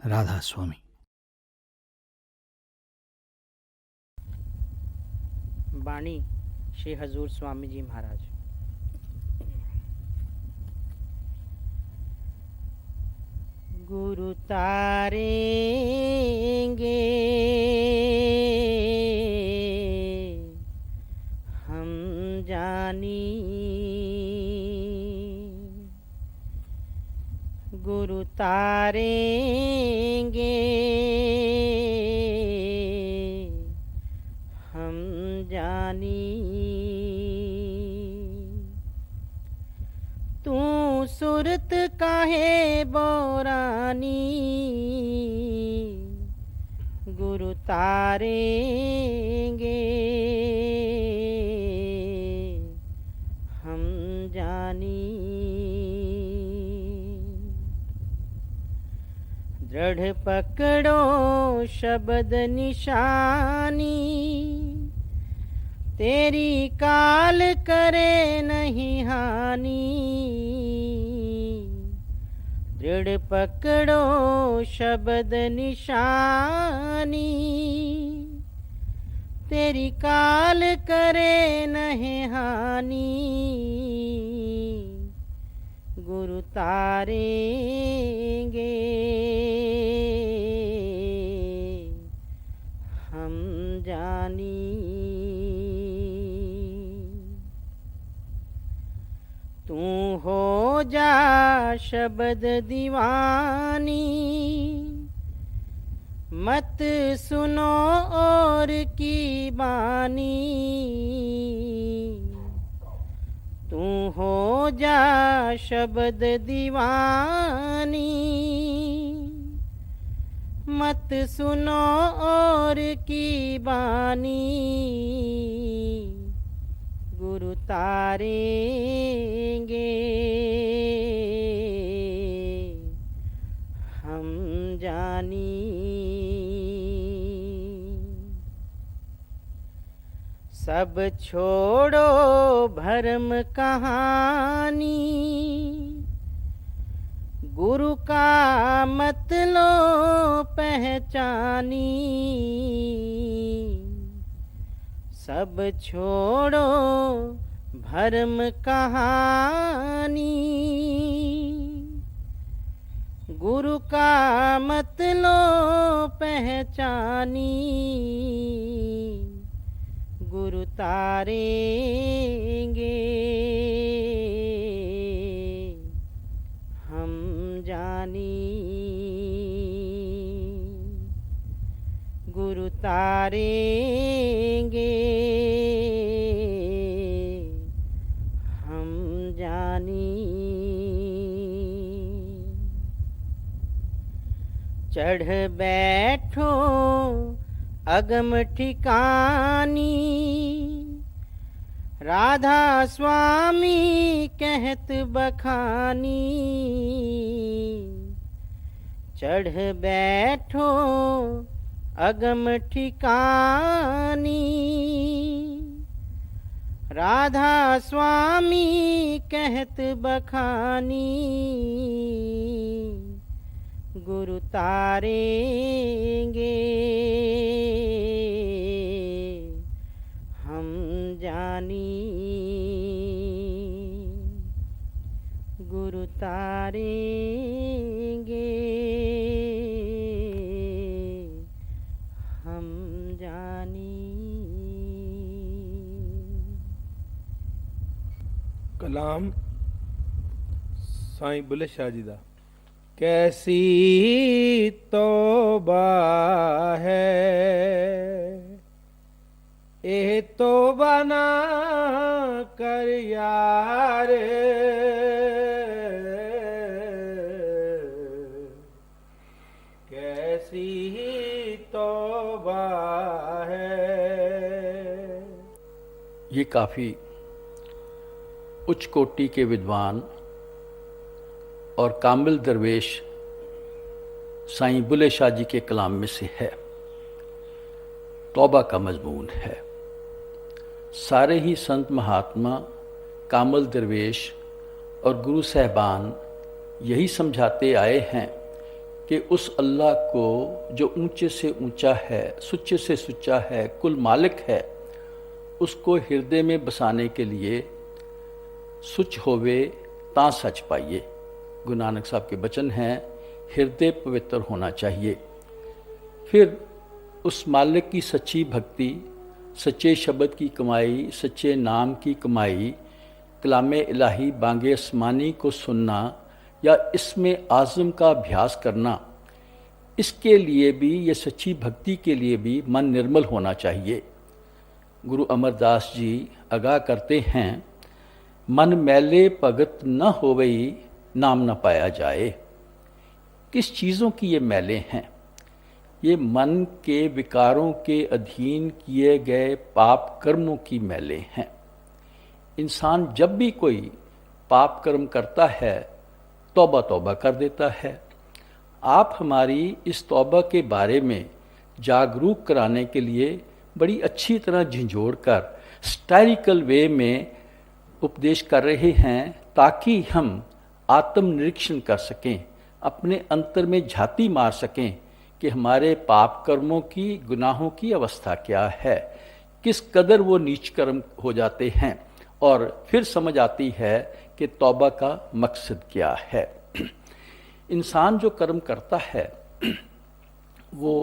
राधा स्वामी। बाणी श्री हजूर स्वामी जी महाराज। गुरु तारेंगे हम जानी, गुरु तारेंगे हम जानी। तू सुरत काहे बोरानी, गुरु तारेंगे हम जानी। दृढ़ पकड़ो शब्द निशानी, तेरी काल करे नहीं हानि। दृढ़ पकड़ो शब्द निशानी, तेरी काल करे नहीं हानि। गुरु तारेंगे हम जानी। तू हो जा शब्द दीवानी, मत सुनो और की बानी। तू हो जा शब्द दीवानी, मत सुनो और की बानी। गुरु तारेंगे हम जानी। सब छोड़ो भरम कहानी, गुरु का मत लो पहचानी। सब छोड़ो भरम कहानी, गुरु का मत लो पहचानी। गुरु तारेंगे हम जानी। गुरु तारेंगे हम जानी। चढ़ बैठो अगम ठिकानी, राधा स्वामी कहत बखानी। चढ़ बैठो अगम ठिकानी, राधा स्वामी कहत बखानी। गुरु तारेंगे हम जानी। गुरु तारेंगे हम जानी। कलाम साईं बुल्ले शाह जी दा। कैसी तौबा है ए तौबा ना कर यार, कैसी तौबा है। ये काफ़ी उच्च कोटि के विद्वान और कामिल दरवेश साईं बुल्ले शाह जी के कलाम में से है। तौबा का मजमून है। सारे ही संत महात्मा, कामिल दरवेश और गुरु साहबान यही समझाते आए हैं कि उस अल्लाह को जो ऊंचे से ऊंचा है, सुच्चे से सुच्चा है, कुल मालिक है, उसको हृदय में बसाने के लिए सुच होवे ता सच पाइए। गुरु नानक साहब के वचन हैं, हृदय पवित्र होना चाहिए। फिर उस मालिक की सच्ची भक्ति, सच्चे शब्द की कमाई, सच्चे नाम की कमाई, कलाम इलाही बांगे आसमानी को सुनना या इसमें आज़म का अभ्यास करना, इसके लिए भी, ये सच्ची भक्ति के लिए भी मन निर्मल होना चाहिए। गुरु अमरदास जी आगाह करते हैं, मन मैले भगत न होवई नाम न पाया जाए। किस चीज़ों की ये मैले हैं? ये मन के विकारों के अधीन किए गए पाप कर्मों की मैले हैं। इंसान जब भी कोई पाप कर्म करता है, तौबा तौबा कर देता है। आप हमारी इस तौबा के बारे में जागरूक कराने के लिए बड़ी अच्छी तरह झंझोड़ कर स्टाइरिकल वे में उपदेश कर रहे हैं, ताकि हम आत्मनिरीक्षण कर सकें, अपने अंतर में झाती मार सकें कि हमारे पाप कर्मों की, गुनाहों की अवस्था क्या है, किस कदर वो नीच कर्म हो जाते हैं, और फिर समझ आती है कि तौबा का मकसद क्या है। इंसान जो कर्म करता है वो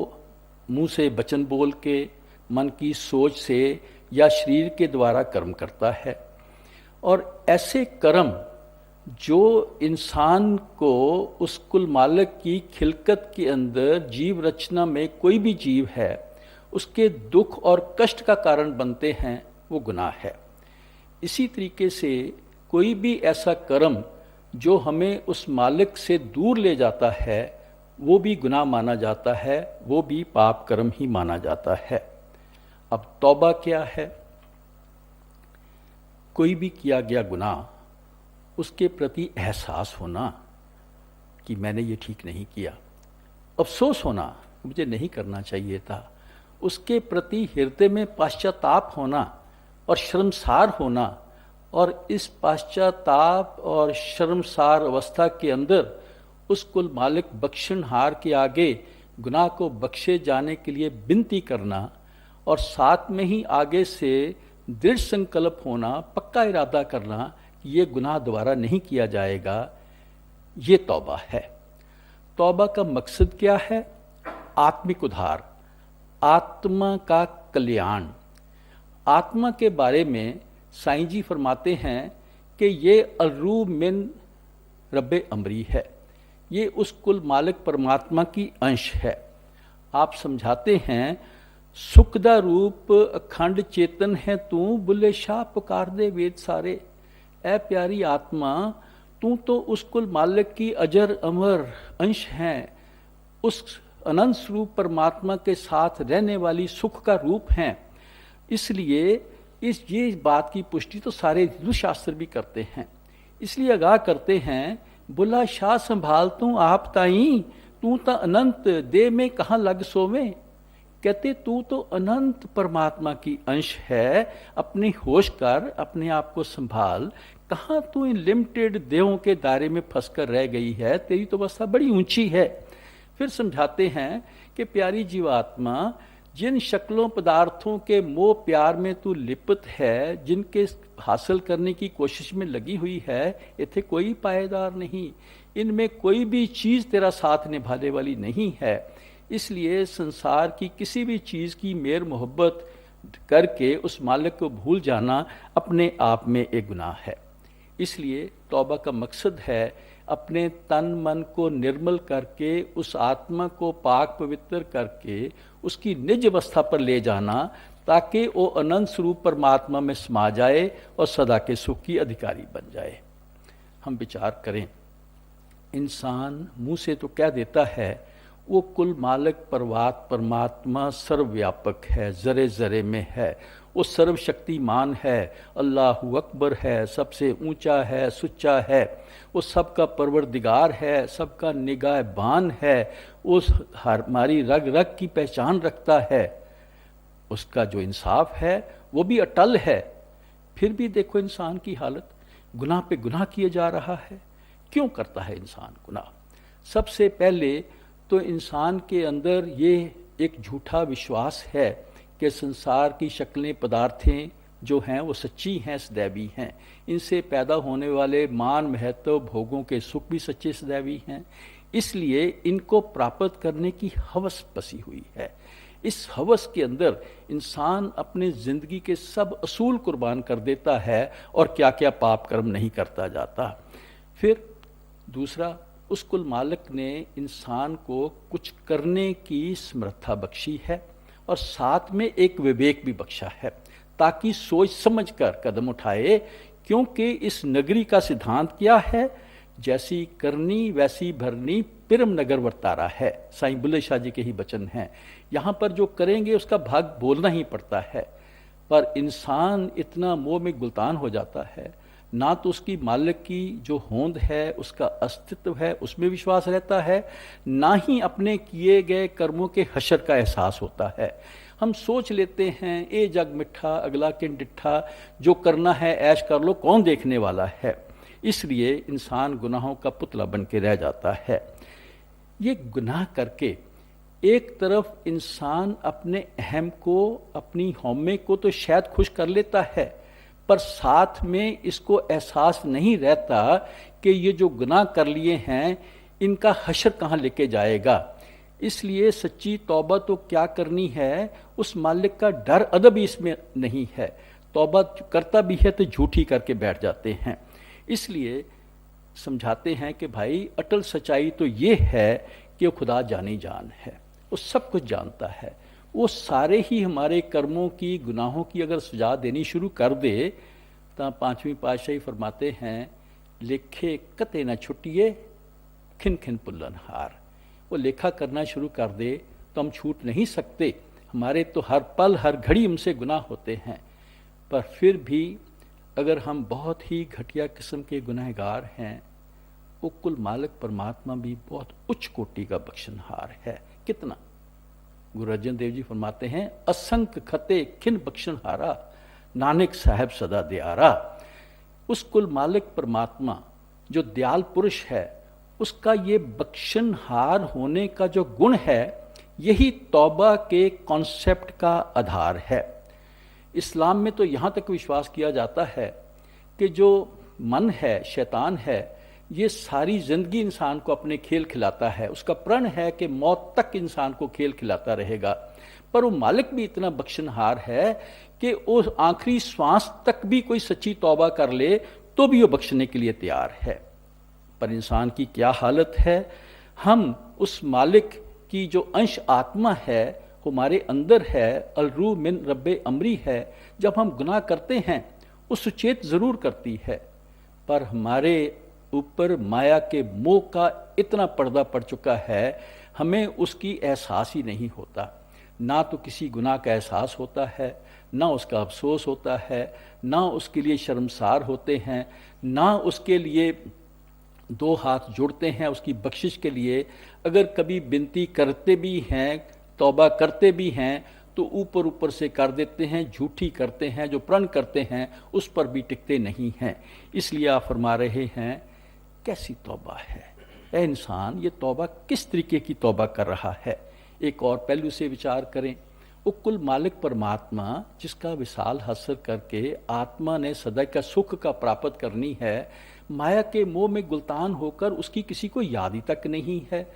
मुंह से वचन बोल के, मन की सोच से या शरीर के द्वारा कर्म करता है, और ऐसे कर्म जो इंसान को उस कुल मालिक की खिलकत के अंदर, जीव रचना में कोई भी जीव है, उसके दुख और कष्ट का कारण बनते हैं, वो गुनाह है। इसी तरीके से कोई भी ऐसा कर्म जो हमें उस मालिक से दूर ले जाता है, वो भी गुनाह माना जाता है, वो भी पाप कर्म ही माना जाता है। अब तौबा क्या है? कोई भी किया गया गुनाह, उसके प्रति एहसास होना कि मैंने ये ठीक नहीं किया, अफसोस होना मुझे नहीं करना चाहिए था, उसके प्रति हृदय में पश्चाताप होना और शर्मसार होना, और इस पश्चाताप और शर्मसार अवस्था के अंदर उस कुल मालिक बख्शनहार के आगे गुनाह को बख्शे जाने के लिए विनती करना, और साथ में ही आगे से दृढ़ संकल्प होना, पक्का इरादा करना कि ये गुनाह दोबारा नहीं किया जाएगा, ये तौबा है। तौबा का मकसद क्या है? आत्मिक उद्धार, आत्मा का कल्याण। आत्मा के बारे में साईं जी फरमाते हैं कि ये अर्रू मिन रब्बे अमरी है, ये उस कुल मालिक परमात्मा की अंश है। आप समझाते हैं, सुखदा रूप अखंड चेतन है तू, बुल्ले शाह पुकार दे वेद सारे। ऐ प्यारी आत्मा, तू तो उस कुल मालिक की अजर अमर अंश है, उस अनंत स्वरूप परमात्मा के साथ रहने वाली सुख का रूप है। इसलिए ये बात की पुष्टि तो सारे हिंदू शास्त्र भी करते हैं। इसलिए आगाह करते हैं, बुला शाह संभाल तू आप ताई, तू तो अनंत दे में कहाँ लग सोवे। कहते तू तो अनंत परमात्मा की अंश है, अपनी होश कर, अपने आप को संभाल, कहाँ तू इन लिमिटेड देहों के दायरे में फंसकर रह गई है, तेरी तो अवस्था बड़ी ऊंची है। फिर समझाते हैं कि प्यारी जीवात्मा, जिन शक्लों पदार्थों के मोह प्यार में तू लिप्त है, जिनके हासिल करने की कोशिश में लगी हुई है, इथे कोई पायेदार नहीं, इनमें कोई भी चीज़ तेरा साथ निभाने वाली नहीं है। इसलिए संसार की किसी भी चीज़ की मेर मोहब्बत करके उस मालिक को भूल जाना अपने आप में एक गुनाह है। इसलिए तौबा का मकसद है अपने तन मन को निर्मल करके, उस आत्मा को पाक पवित्र करके उसकी निज अवस्था पर ले जाना, ताकि वो अनंत स्वरूप परमात्मा में समा जाए और सदा के सुख की अधिकारी बन जाए। हम विचार करें, इंसान मुंह से तो कह देता है वो कुल मालिक परमात्मा सर्वव्यापक है, जरे जरे में है, वो सर्वशक्तिमान है, अल्लाहु अकबर है, सबसे ऊंचा है, सुच्चा है, वो सबका परवरदिगार है, सबका निगाहबान है, उस हमारी रग रग की पहचान रखता है, उसका जो इंसाफ है वो भी अटल है। फिर भी देखो इंसान की हालत, गुनाह पे गुनाह किए जा रहा है। क्यों करता है इंसान गुनाह? सबसे पहले तो इंसान के अंदर ये एक झूठा विश्वास है कि संसार की शक्लें पदार्थें जो हैं वो सच्ची हैं, सदैवी हैं। इनसे पैदा होने वाले मान, महत्व, भोगों के सुख भी सच्चे सदैवी हैं। इसलिए इनको प्राप्त करने की हवस बसी हुई है। इस हवस के अंदर इंसान अपने जिंदगी के सब असूल कुर्बान कर देता है और क्या क्या पाप कर्म नहीं करता जाता। फिर दूसरा, उस कुल मालिक ने इंसान को कुछ करने की समर्था बख्शी है और साथ में एक विवेक भी बख्शा है ताकि सोच समझ कर कदम उठाए, क्योंकि इस नगरी का सिद्धांत क्या है, जैसी करनी वैसी भरनी पिरम नगर वर्तारा है। साईं बुल्ले शाह जी के ही वचन हैं। यहाँ पर जो करेंगे उसका भाग बोलना ही पड़ता है। पर इंसान इतना मोह में गुलतान हो जाता है, ना तो उसकी मालिक की जो होंद है, उसका अस्तित्व है, उसमें विश्वास रहता है, ना ही अपने किए गए कर्मों के हशर का एहसास होता है। हम सोच लेते हैं ए जग मिठा अगला किन डिठा, जो करना है ऐश कर लो, कौन देखने वाला है। इसलिए इंसान गुनाहों का पुतला बन के रह जाता है। ये गुनाह करके एक तरफ इंसान अपने अहम को, अपनी हौमे को तो शायद खुश कर लेता है, पर साथ में इसको एहसास नहीं रहता कि ये जो गुनाह कर लिए हैं इनका हशर कहाँ लेके जाएगा। इसलिए सच्ची तौबा तो क्या करनी है, उस मालिक का डर अदब ही इसमें नहीं है। तौबा करता भी है तो झूठी करके बैठ जाते हैं। इसलिए समझाते हैं कि भाई अटल सच्चाई तो ये है कि वो खुदा जानी जान है, वो सब कुछ जानता है। वो सारे ही हमारे कर्मों की, गुनाहों की अगर सजा देनी शुरू कर दे तो पांचवी पातशाही फरमाते हैं, लेखे कते न छुटिए खिन खिन पुल्लन हार। वो लेखा करना शुरू कर दे तो हम छूट नहीं सकते। हमारे तो हर पल हर घड़ी हमसे गुनाह होते हैं, पर फिर भी अगर हम बहुत ही घटिया किस्म के गुनहगार हैं, वो कुल मालिक परमात्मा भी बहुत उच्च कोटि का बख्शनहार है। कितना गुरु अर्जन देव जी फरमाते हैं, असंख्य खते खिन बख्शनहारा, नानक साहब सदा दयारा। उस कुल मालिक परमात्मा जो दयाल पुरुष है, उसका ये बख्शनहार होने का जो गुण है, यही तौबा के कॉन्सेप्ट का आधार है। इस्लाम में तो यहाँ तक विश्वास किया जाता है कि जो मन है, शैतान है, ये सारी जिंदगी इंसान को अपने खेल खिलाता है। उसका प्रण है कि मौत तक इंसान को खेल खिलाता रहेगा। पर वो मालिक भी इतना बख्शनहार है कि वो आखिरी श्वास तक भी कोई सच्ची तौबा कर ले तो भी वो बख्शने के लिए तैयार है। पर इंसान की क्या हालत है, हम उस मालिक की जो अंश आत्मा है हमारे अंदर है, अलरू मिन रब्बे अमरी है, जब हम गुनाह करते हैं वो सुचेत जरूर करती है, पर हमारे ऊपर माया के मोह का इतना पर्दा पड़ चुका है, हमें उसकी एहसास ही नहीं होता। ना तो किसी गुनाह का एहसास होता है, ना उसका अफसोस होता है, ना उसके लिए शर्मसार होते हैं, ना उसके लिए दो हाथ जुड़ते हैं उसकी बख्शिश के लिए। अगर कभी विनती करते भी हैं, तौबा करते भी हैं, तो ऊपर ऊपर से कर देते हैं, झूठी करते हैं, जो प्रण करते हैं उस पर भी टिकते नहीं हैं। इसलिए आप फरमा रहे हैं, कैसी तौबा है ऐ इंसान, ये तौबा किस तरीके की तौबा कर रहा है। एक और पहलू से विचार करें, वो कुल मालिक परमात्मा जिसका विशाल हासिल करके आत्मा ने सदा का सुख का प्राप्त करनी है, माया के मोह में गुलतान होकर उसकी किसी को याद ही तक नहीं है।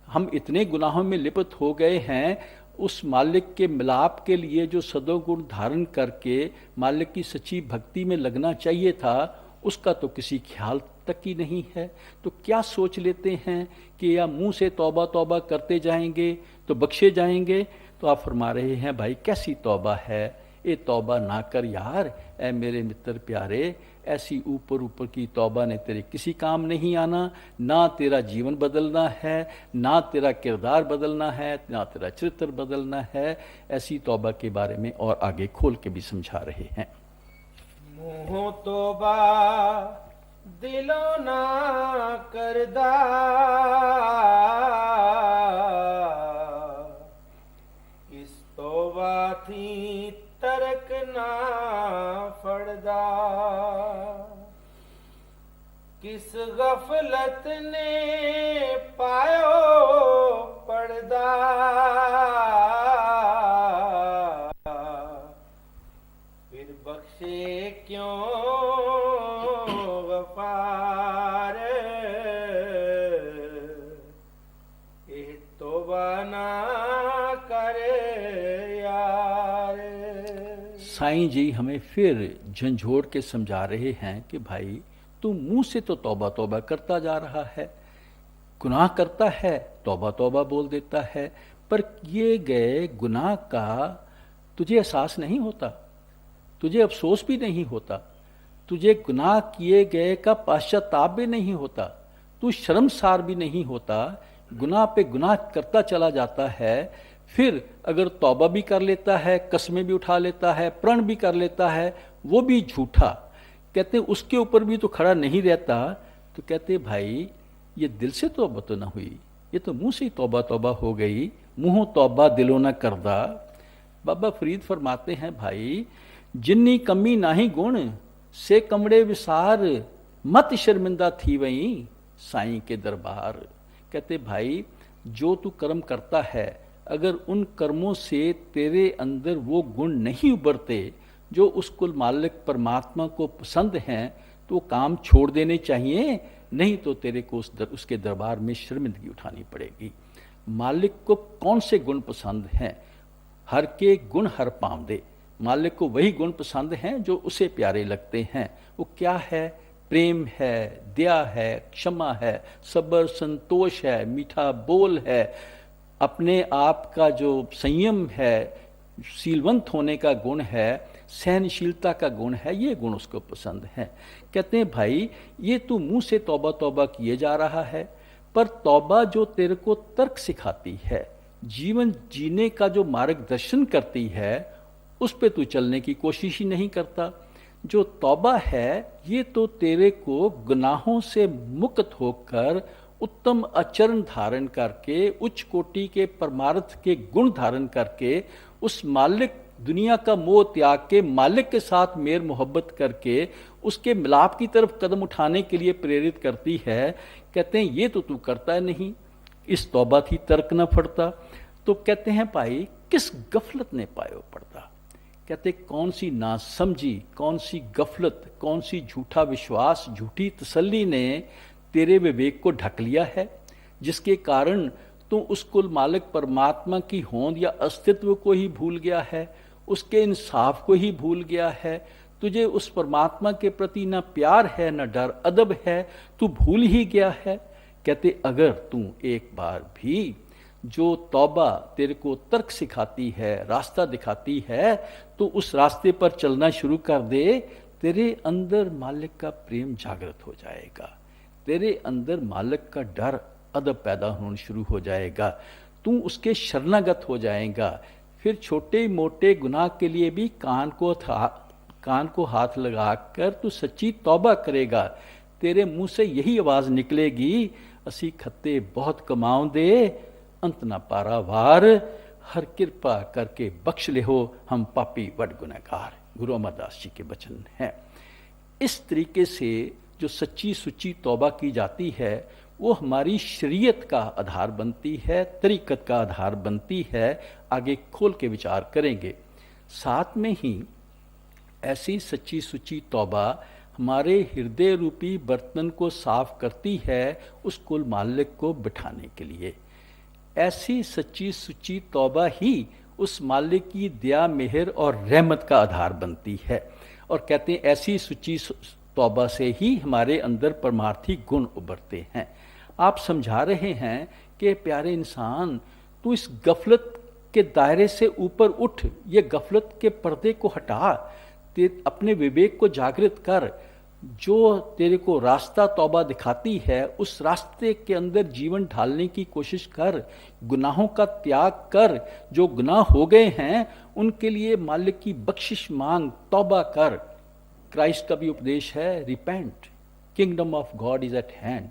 हम इतने गुनाहों में लिप्त हो गए हैं, उस मालिक के मिलाप के लिए जो सदोगुण धारण करके मालिक की सच्ची भक्ति में लगना चाहिए था, उसका तो किसी ख्याल तक ही नहीं है। तो क्या सोच लेते हैं कि या मुंह से तौबा तौबा करते जाएंगे तो बख्शे जाएंगे। तो आप फरमा रहे हैं, भाई कैसी तौबा है, ये तौबा ना कर यार ऐ मेरे मित्र प्यारे। ऐसी ऊपर ऊपर की तौबा ने तेरे किसी काम नहीं आना। ना तेरा जीवन बदलना है, ना तेरा किरदार बदलना है, ना तेरा चरित्र बदलना है। ऐसी तौबा के बारे में और आगे खोल के भी समझा रहे हैं। मुँह तौबा दिलो ना करदा, इस तौबा थी तरक ना फड़दा। किस गफलत ने पायो करदा फिर बख्शे क्यों गफार ਇਹ ਤੋਬਾ ना कर यार। साईं जी हमें फिर झंझोड़ के समझा रहे हैं कि भाई तू मुंह से तो तौबा तौबा करता जा रहा है, गुनाह करता है, तौबा तौबा बोल देता है, पर किए गए गुनाह का तुझे एहसास नहीं होता, तुझे अफसोस भी नहीं होता, तुझे गुनाह किए गए का पश्चाताप भी नहीं होता, तू शर्मसार भी नहीं होता, गुनाह पे गुनाह करता चला जाता है। फिर अगर तौबा भी कर लेता है, कस्में भी उठा लेता है, प्रण भी कर लेता है, वो भी झूठा, कहते उसके ऊपर भी तो खड़ा नहीं रहता। तो कहते भाई ये दिल से तौबा तो ना हुई, ये तो मुंह से ही तौबा तौबा हो गई, मुंह तौबा दिलो ना करदा। बाबा फरीद फरमाते हैं भाई जिन्नी कमी नाही गुण से कमड़े विसार मत शर्मिंदा थी वही साईं के दरबार। कहते भाई जो तू कर्म करता है अगर उन कर्मों से तेरे अंदर वो गुण नहीं उभरते जो उस कुल मालिक परमात्मा को पसंद हैं तो काम छोड़ देने चाहिए, नहीं तो तेरे को उसके दरबार में शर्मिंदगी उठानी पड़ेगी। मालिक को कौन से गुण पसंद हैं? हर के गुण हर पावदे। मालिक को वही गुण पसंद हैं जो उसे प्यारे लगते हैं। वो क्या है? प्रेम है, दया है, क्षमा है, सब्र संतोष है, मीठा बोल है, अपने आप का जो संयम है, शीलवंत होने का गुण है, सहनशीलता का गुण है, ये गुण उसको पसंद है। कहते हैं भाई ये तू मुंह से तौबा तौबा किए जा रहा है, पर तौबा जो तेरे को तर्क सिखाती है, जीवन जीने का जो मार्गदर्शन करती है, उस पे तू चलने की कोशिश ही नहीं करता। जो तौबा है ये तो तेरे को गुनाहों से मुक्त होकर उत्तम आचरण धारण करके, उच्च कोटि के परमार्थ के गुण धारण करके, उस मालिक दुनिया का मोह त्याग के मालिक के साथ मेर मोहब्बत करके उसके मिलाप की तरफ कदम उठाने के लिए प्रेरित करती है। कहते हैं ये तो तू करता नहीं, इस तौबा थी तर्क न फड़ता। तो कहते हैं भाई किस गफलत ने पायो पड़ता। कहते कौन सी नासमझी, कौन सी गफलत, कौन सी झूठा विश्वास, झूठी तसल्ली ने तेरे विवेक को ढक लिया है, जिसके कारण तू उस कुल मालिक परमात्मा की होंद या अस्तित्व को ही भूल गया है, उसके इंसाफ को ही भूल गया है। तुझे उस परमात्मा के प्रति न प्यार है न डर अदब है, तू भूल ही गया है। कहते अगर तू एक बार भी जो तौबा तेरे को तर्क सिखाती है, रास्ता दिखाती है, तो उस रास्ते पर चलना शुरू कर दे, तेरे अंदर मालिक का प्रेम जागृत हो जाएगा, तेरे अंदर मालिक का डर अदब पैदा होना शुरू हो जाएगा, तू उसके शरणागत हो जाएगा। फिर छोटे मोटे गुनाह के लिए भी कान को हाथ लगाकर तू सच्ची तौबा करेगा। तेरे मुंह से यही आवाज निकलेगी, असी खत्ते बहुत कमाऊं दे अंत ना पारावार, हर कृपा करके बख्श ले हो हम पापी वड गुनहगार। गुरु अमरदास जी के वचन हैं। इस तरीके से जो सच्ची सुच्ची तौबा की जाती है वो हमारी शरीयत का आधार बनती है, तरीकत का आधार बनती है। आगे खोल के विचार करेंगे। साथ में ही ऐसी सच्ची सुच्ची तौबा हमारे हृदय रूपी बर्तन को साफ करती है उस कुल मालिक को बिठाने के लिए। ऐसी सच्ची सुच्ची तौबा ही उस मालिक की दया, मेहर और रहमत का आधार बनती है। और कहते हैं ऐसी सच्ची तौबा से ही हमारे अंदर परमार्थी गुण उभरते हैं। आप समझा रहे हैं कि प्यारे इंसान, तू इस गफलत के दायरे से ऊपर उठ, ये गफलत के पर्दे को हटा, अपने विवेक को जागृत कर। जो तेरे को रास्ता तौबा दिखाती है उस रास्ते के अंदर जीवन ढालने की कोशिश कर, गुनाहों का त्याग कर। जो गुनाह हो गए हैं उनके लिए मालिक की बख्शिश मांग, तौबा कर। क्राइस्ट का भी उपदेश है, repent, kingdom of God is eight hand.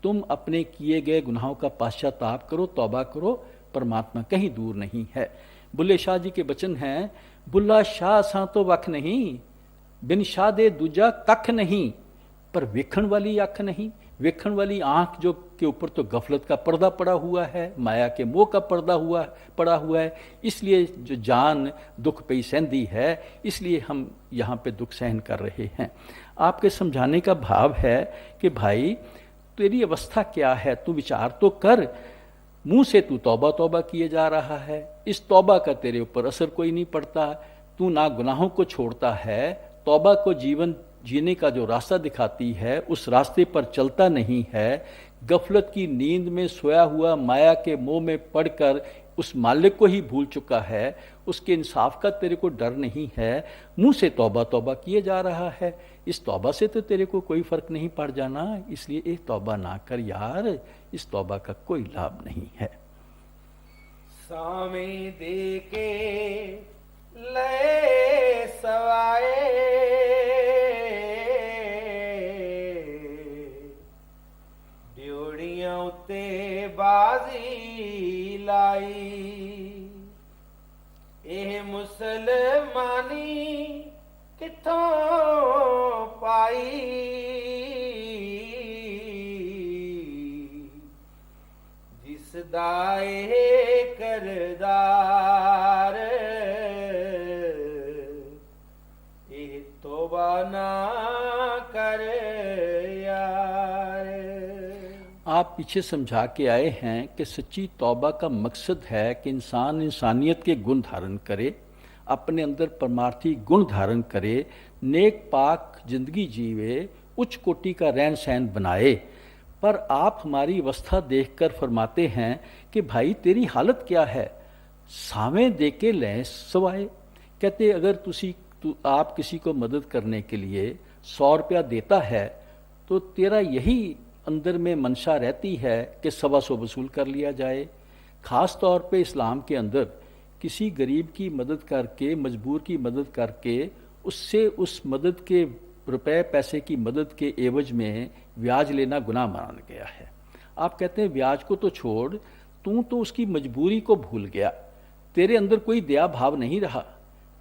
तुम अपने किए गए गुनाहों का पश्चाताप करो, तौबा करो, परमात्मा कहीं दूर नहीं है। बुल्ले शाह जी के वचन हैं, बुल्ला शाह सा तो वख नहीं, बिन शाह दे दूजा कख नहीं, पर वेखण वाली अख नहीं। वेखण वाली आंख जो के ऊपर तो गफलत का पर्दा पड़ा हुआ है, माया के मोह का पर्दा पड़ा हुआ है, इसलिए जो जान दुख पे सहंदी है, इसलिए हम यहाँ पे दुख सहन कर रहे हैं। आपके समझाने का भाव है कि भाई तेरी अवस्था क्या है, तू विचार तो कर। मुंह से तू तौबा तौबा किए जा रहा है, इस तौबा का तेरे ऊपर असर कोई नहीं पड़ता, तू ना गुनाहों को छोड़ता है, तौबा को जीवन जीने का जो रास्ता दिखाती है उस रास्ते पर चलता नहीं है, गफलत की नींद में सोया हुआ माया के मोह में पड़कर उस मालिक को ही भूल चुका है, उसके इंसाफ का तेरे को डर नहीं है, मुंह से तौबा तौबा किए जा रहा है, इस तौबा से तो तेरे को कोई फर्क नहीं पड़ जाना, इसलिए ये तौबा ना कर यार, इस तौबा का कोई लाभ नहीं है। सामे दे के ले सवाए, ड्योड़ियां उत्ते बाजी लाई, ਇਹ ਮੁਸਲਮਾਨੀ ਕਿੱਥੋਂ ਪਾਈ, ਜਿਸ ਦਾ ਇਹ ਕਰਦਾਰ, ਇਹ ਤੋਬਾ ਨਾ ਕਰ यार। आप पीछे समझा के आए हैं कि सच्ची तौबा का मकसद है कि इंसान इंसानियत के गुण धारण करे, अपने अंदर परमार्थी गुण धारण करे, नेक पाक जिंदगी जीवे, उच्च कोटि का रहन सहन बनाए। पर आप हमारी अवस्था देखकर फरमाते हैं कि भाई तेरी हालत क्या है, सावें दे के लें सवाए। कहते अगर आप किसी को मदद करने के लिए 100 रुपया देता है तो तेरा यही अंदर में मंशा रहती है कि 125 वसूल कर लिया जाए। ख़ास तौर पे इस्लाम के अंदर किसी गरीब की मदद करके, मजबूर की मदद करके, उससे उस मदद के रुपए पैसे की मदद के एवज में ब्याज लेना गुनाह माना गया है। आप कहते हैं ब्याज को तो छोड़, तू तो उसकी मजबूरी को भूल गया, तेरे अंदर कोई दया भाव नहीं रहा,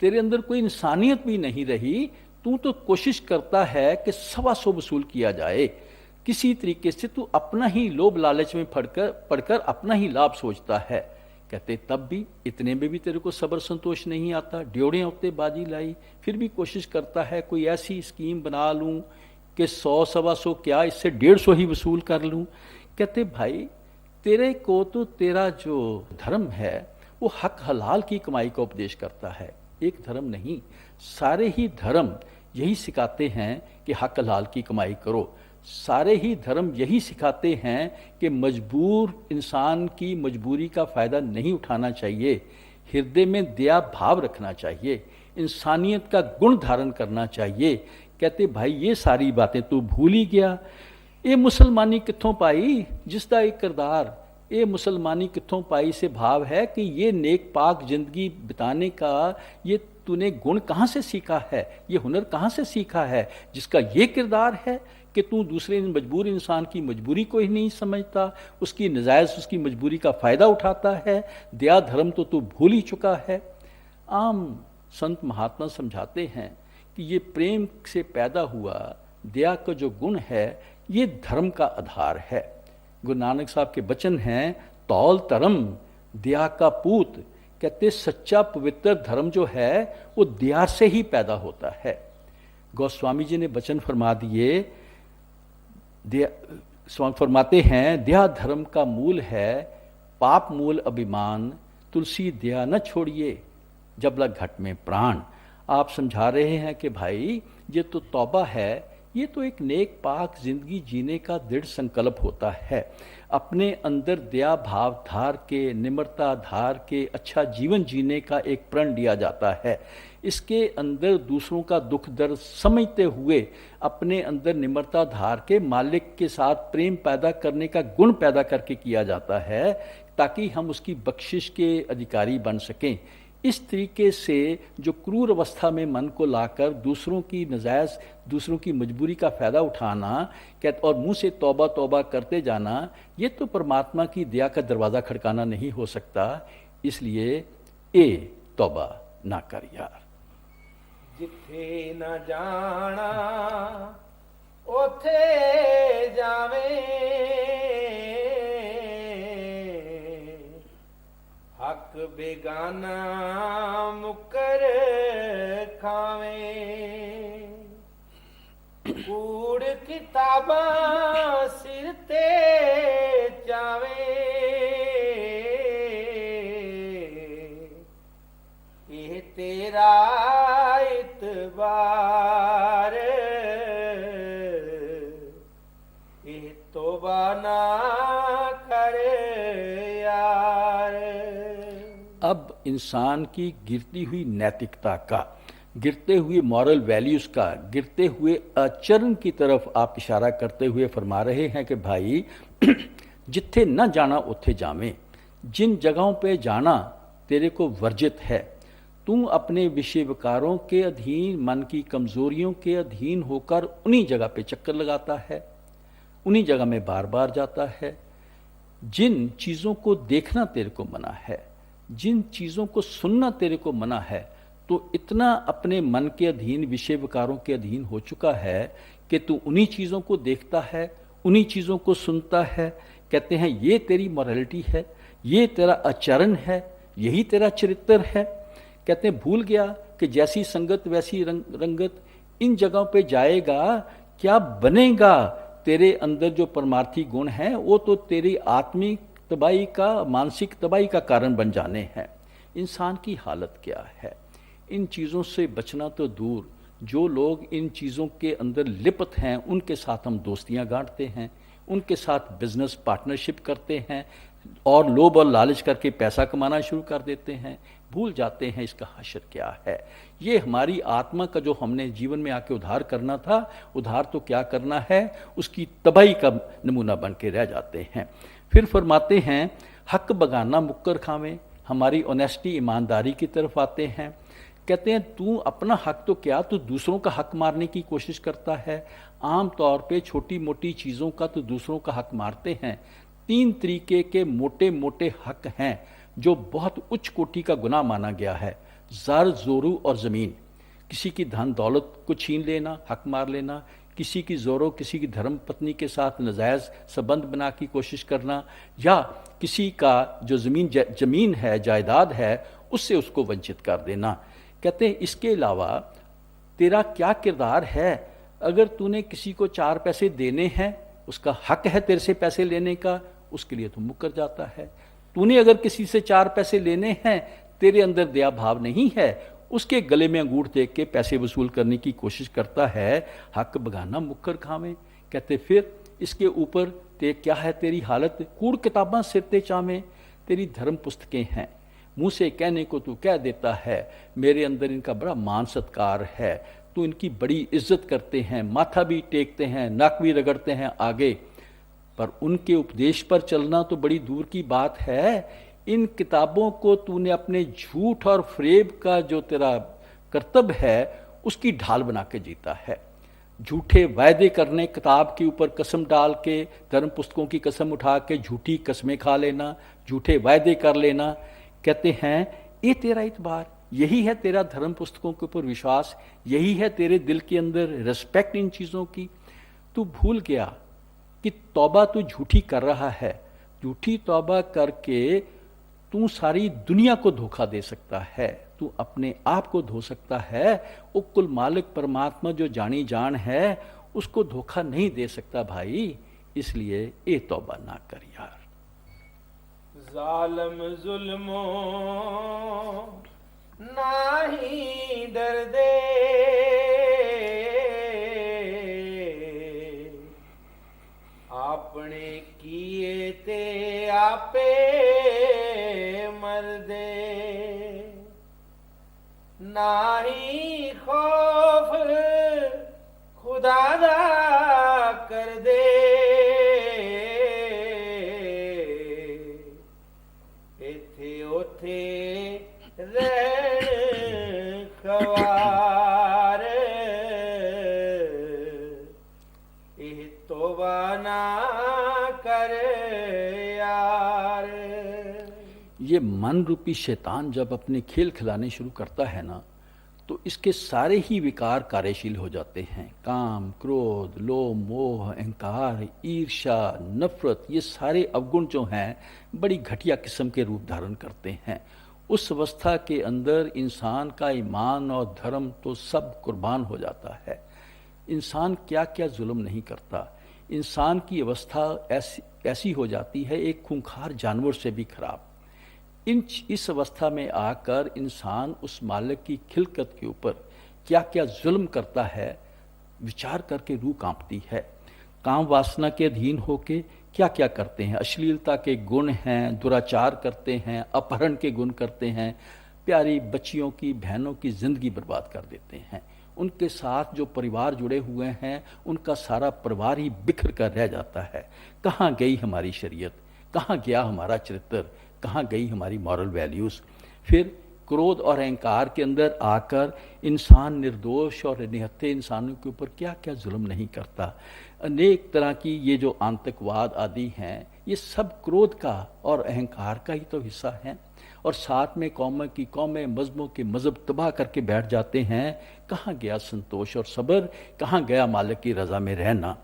तेरे अंदर कोई इंसानियत भी नहीं रही, तू तो कोशिश करता है कि 125 वसूल किया जाए। किसी तरीके से तू अपना ही लोभ लालच में पढ़कर अपना ही लाभ सोचता है। कहते तब भी इतने में भी तेरे को सब्र संतोष नहीं आता, ड्योड़ियां उठते बाजी लाई, फिर भी कोशिश करता है कोई ऐसी स्कीम बना लूं कि 100-125 क्या, इससे 150 ही वसूल कर लूं। कहते भाई तेरे को तो तेरा जो धर्म है वो हक हलाल की कमाई का उपदेश करता है, एक धर्म नहीं। सारे ही धर्म यही सिखाते हैं कि हक हलाल की कमाई करो, सारे ही धर्म यही सिखाते हैं कि मजबूर इंसान की मजबूरी का फ़ायदा नहीं उठाना चाहिए, हृदय में दया भाव रखना चाहिए, इंसानियत का गुण धारण करना चाहिए। कहते भाई ये सारी बातें तू भूल ही गया। ये मुसलमानी कित्थों पाई जिसका एक किरदार, ये मुसलमानी कित्थों पाई से भाव है कि ये नेक पाक जिंदगी बिताने का ये तूने गुण कहाँ से सीखा है, ये हुनर कहाँ से सीखा है जिसका ये किरदार है कि तू दूसरे मजबूर इंसान की मजबूरी को ही नहीं समझता, उसकी नजायज़ उसकी मजबूरी का फ़ायदा उठाता है, दया धर्म तो तू भूल ही चुका है। आम संत महात्मा समझाते हैं कि ये प्रेम से पैदा हुआ दया का जो गुण है ये धर्म का आधार है। गुरु नानक साहब के वचन हैं, तौल धर्म दया का पूत। कहते सच्चा पवित्र धर्म जो है वो दया से ही पैदा होता है। गोस्वामी जी ने वचन फरमा दिए, फरमाते हैं दया धर्म का मूल है, पाप मूल अभिमान, तुलसी दया न छोड़िए जब लग घट में प्राण। आप समझा रहे हैं कि भाई ये तो तौबा है, ये तो एक नेक पाक जिंदगी जीने का दृढ़ संकल्प होता है। अपने अंदर दया भाव धार के, निम्रता धार के अच्छा जीवन जीने का एक प्रण लिया जाता है। इसके अंदर दूसरों का दुख दर्द समझते हुए अपने अंदर निम्रता धार के मालिक के साथ प्रेम पैदा करने का गुण पैदा करके किया जाता है ताकि हम उसकी बख्शिश के अधिकारी बन सकें। इस तरीके से जो क्रूर अवस्था में मन को लाकर दूसरों की नजायज़, दूसरों की मजबूरी का फ़ायदा उठाना और मुंह से तौबा तौबा करते जाना, ये तो परमात्मा की दया का दरवाज़ा खड़काना नहीं हो सकता। इसलिए ए तौबा ना कर यार। जिथे न जाना ਉਥੇ ਜਾਵੇਂ ਹੱਕ ਬੇਗਾਨਾ ਮੁਕਰ ਖਾਵੇਂ ਕੂੜ ਕਿਤਾਬਾਂ ਸਿਰ ਤੇ ਚਾਵੇਂ ਇਹ ਤੇਰਾ ਇਤਬਾਰ ਇਹ ਤੋਬਾ ਨਾ ਕਰ यार। अब इंसान की गिरती हुई नैतिकता का, गिरते हुए मॉरल वैल्यूज का, गिरते हुए आचरण की तरफ आप इशारा करते हुए फरमा रहे हैं कि भाई जिथे न जाना उथे जावें, जिन जगहों पे जाना तेरे को वर्जित है, तू अपने विषय विकारों के अधीन, मन की कमजोरियों के अधीन होकर उन्हीं जगह पे चक्कर लगाता है, उन्हीं जगह में बार बार जाता है। जिन चीज़ों को देखना तेरे को मना है, जिन चीज़ों को सुनना तेरे को मना है, तो इतना अपने मन के अधीन, विषय विकारों के अधीन हो चुका है कि तू उन्हीं चीज़ों को देखता है, उन्हीं चीज़ों को सुनता है। कहते हैं ये तेरी मॉरलिटी है, ये तेरा आचरण है, यही तेरा चरित्र है। कहते हैं भूल गया कि जैसी संगत वैसी रंगत, इन जगहों पे जाएगा क्या बनेगा? तेरे अंदर जो परमार्थी गुण हैं वो तो तेरी आत्मिक तबाही का, मानसिक तबाही का कारण बन जाने हैं। इंसान की हालत क्या है? इन चीज़ों से बचना तो दूर, जो लोग इन चीज़ों के अंदर लिप्त हैं उनके साथ हम दोस्तियां गांठते हैं, उनके साथ बिजनेस पार्टनरशिप करते हैं और लोभ और लालच करके पैसा कमाना शुरू कर देते हैं। भूल जाते हैं इसका हश्र क्या है। ये हमारी आत्मा का जो हमने जीवन में आके उद्धार करना था, उद्धार तो क्या करना है, उसकी तबाही का नमूना बन के रह जाते हैं। फिर फरमाते हैं हक बगाना मुक्कर खावें, हमारी ऑनेस्टी, ईमानदारी की तरफ आते हैं। कहते हैं तू अपना हक तो क्या, तू दूसरों का हक मारने की कोशिश करता है। आम तौर पे छोटी मोटी चीज़ों का तो दूसरों का हक मारते हैं। 3 तरीके के मोटे मोटे हक हैं जो बहुत उच्च कोटि का गुनाह माना गया है। ज़र, जोरू और ज़मीन, किसी की धन दौलत को छीन लेना, हक मार लेना, किसी की जोरों, किसी की धर्म पत्नी के साथ नाजायज़ संबंध बना की कोशिश करना, या किसी का जो ज़मीन है, जायदाद है, उससे उसको वंचित कर देना। कहते हैं इसके अलावा तेरा क्या किरदार है? अगर तूने किसी को 4 पैसे देने हैं, उसका हक है तेरे से पैसे लेने का, उसके लिए तू मुकर जाता है। तूने अगर किसी से 4 पैसे लेने हैं, तेरे अंदर दया भाव नहीं है, उसके गले में अंगूठ देख के पैसे वसूल करने की कोशिश करता है। हक बगाना मुकर खावें। कहते फिर इसके ऊपर ते क्या है तेरी हालत? कूड़ किताबां सिर ते चावें, तेरी धर्म पुस्तकें हैं, मुँह से कहने को तू कह देता है मेरे अंदर इनका बड़ा मान सत्कार है, तू इनकी बड़ी इज्जत करते हैं, माथा भी टेकते हैं, नाक भी रगड़ते हैं आगे, पर उनके उपदेश पर चलना तो बड़ी दूर की बात है। इन किताबों को तूने अपने झूठ और फ्रेब का जो तेरा कर्तव्य है उसकी ढाल बना के जीता है। झूठे वायदे करने, किताब के ऊपर कसम डाल के, धर्म पुस्तकों की कसम उठा के झूठी कस्में खा लेना, झूठे वायदे कर लेना। कहते हैं ये तेरा इतबार, यही है तेरा धर्म पुस्तकों के ऊपर विश्वास, यही है तेरे दिल के अंदर रिस्पेक्ट इन चीज़ों की। तू भूल गया कि तौबा तू झूठी कर रहा है। झूठी तौबा करके तू सारी दुनिया को धोखा दे सकता है, तू अपने आप को धो सकता है। वो कुल मालिक परमात्मा जो जानी जान है उसको धोखा नहीं दे सकता भाई, इसलिए ये तौबा ना कर यार। जालम जुल्मो नाही डरदे, आपने किए ते आपे मरदे, नाही खौफ खुदा दा कर दे, इथे उथे रहन खवार, एह तौबा ना कर यार। ये मन रूपी शैतान जब अपने खेल खिलाने शुरू करता है ना, तो इसके सारे ही विकार कार्यशील हो जाते हैं। काम, क्रोध, लोभ, मोह, अहंकार, ईर्ष्या, नफरत, ये सारे अवगुण जो हैं बड़ी घटिया किस्म के रूप धारण करते हैं। उस अवस्था के अंदर इंसान का ईमान और धर्म तो सब कुर्बान हो जाता है। इंसान क्या क्या जुल्म नहीं करता। इंसान की अवस्था ऐसी हो जाती है एक खूंखार जानवर से भी खराब। इस अवस्था में आकर इंसान उस मालिक की खिलकत के ऊपर क्या क्या जुल्म करता है, विचार करके रूह कांपती है। काम वासना के अधीन होके क्या क्या करते हैं, अश्लीलता के गुण हैं, दुराचार करते हैं, अपहरण के गुण करते हैं, प्यारी बच्चियों की, बहनों की जिंदगी बर्बाद कर देते हैं। उनके साथ जो परिवार जुड़े हुए हैं उनका सारा परिवार ही बिखर कर रह जाता है। कहाँ गई हमारी शरीयत, कहाँ गया हमारा चरित्र, कहाँ गई हमारी मॉरल वैल्यूज़। फिर क्रोध और अहंकार के अंदर आकर इंसान निर्दोष और निहत्थे इंसानों के ऊपर क्या क्या जुल्म नहीं करता। अनेक तरह की ये जो आतंकवाद आदि हैं ये सब क्रोध का और अहंकार का ही तो हिस्सा हैं। और साथ में कौमें मजहबों के मजहब तबाह करके बैठ जाते हैं। कहाँ गया संतोष और सब्र, कहाँ गया मालिक की रज़ा में रहना।